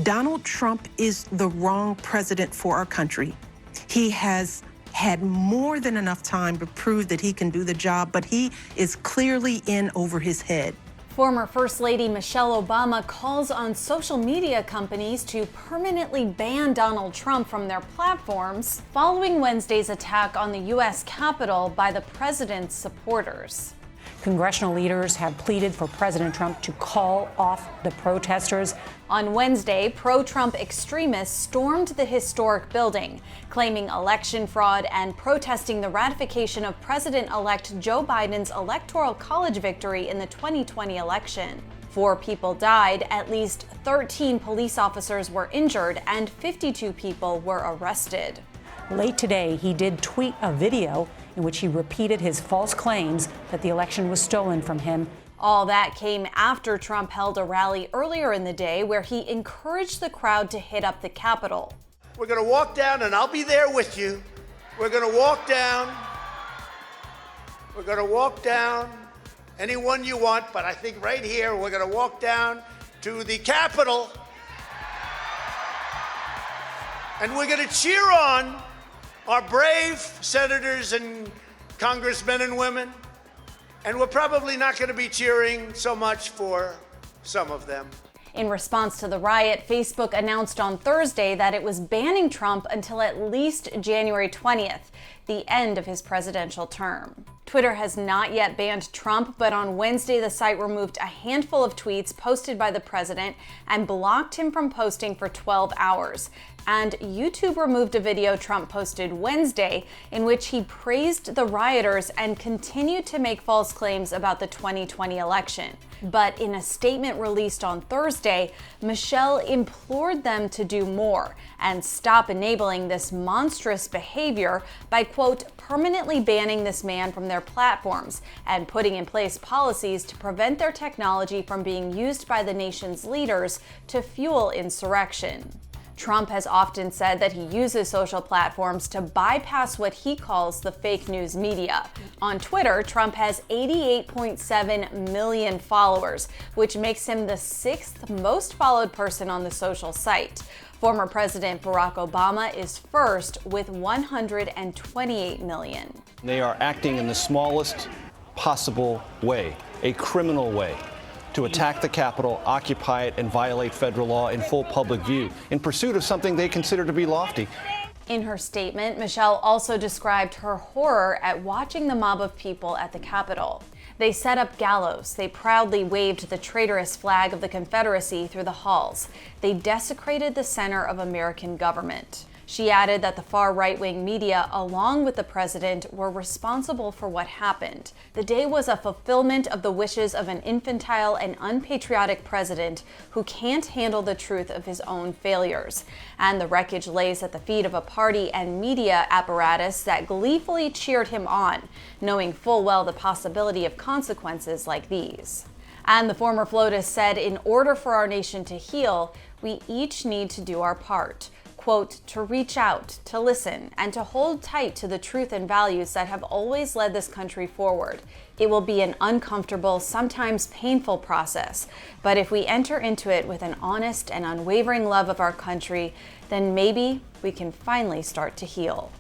Donald Trump is the wrong president for our country. He has had more than enough time to prove that he can do the job, but he is clearly in over his head. Former First Lady Michelle Obama calls on social media companies to permanently ban Donald Trump from their platforms following Wednesday's attack on the U.S. Capitol by the president's supporters. Congressional leaders have pleaded for President Trump to call off the protesters. On Wednesday, pro-Trump extremists stormed the historic building, claiming election fraud and protesting the ratification of President-elect Joe Biden's Electoral College victory in the 2020 election. 4 people died, at least 13 police officers were injured, and 52 people were arrested. Late today, he did tweet a video in which he repeated his false claims that the election was stolen from him. All that came after Trump held a rally earlier in the day where he encouraged the crowd to hit up the Capitol. We're going to walk down, and I'll be there with you. We're going to walk down. We're going to walk down anyone you want, but I think right here we're going to walk down to the Capitol, and we're going to cheer on our brave senators and congressmen and women, and we're probably not going to be cheering so much for some of them. In response to the riot, Facebook announced on Thursday that it was banning Trump until at least January 20th, the end of his presidential term. Twitter has not yet banned Trump, but on Wednesday the site removed a handful of tweets posted by the president and blocked him from posting for 12 hours. And YouTube removed a video Trump posted Wednesday in which he praised the rioters and continued to make false claims about the 2020 election. But in a statement released on Thursday, Michelle implored them to do more and stop enabling this monstrous behavior by, quote, permanently banning this man from their platforms and putting in place policies to prevent their technology from being used by the nation's leaders to fuel insurrection. Trump has often said that he uses social platforms to bypass what he calls the fake news media. On Twitter, Trump has 88.7 million followers, which makes him the 6th most followed person on the social site. Former President Barack Obama is first with 128 million. They are acting in the smallest possible way, a criminal way, to attack the Capitol, occupy it, and violate federal law in full public view in pursuit of something they consider to be lofty. In her statement, Michelle also described her horror at watching the mob of people at the Capitol. They set up gallows. They proudly waved the traitorous flag of the Confederacy through the halls. They desecrated the center of American government. She added that the far right-wing media, along with the president, were responsible for what happened. The day was a fulfillment of the wishes of an infantile and unpatriotic president who can't handle the truth of his own failures. And the wreckage lays at the feet of a party and media apparatus that gleefully cheered him on, knowing full well the possibility of consequences like these. And the former FLOTUS said, in order for our nation to heal, we each need to do our part. Quote, to reach out, to listen, and to hold tight to the truth and values that have always led this country forward. It will be an uncomfortable, sometimes painful process, but if we enter into it with an honest and unwavering love of our country, then maybe we can finally start to heal.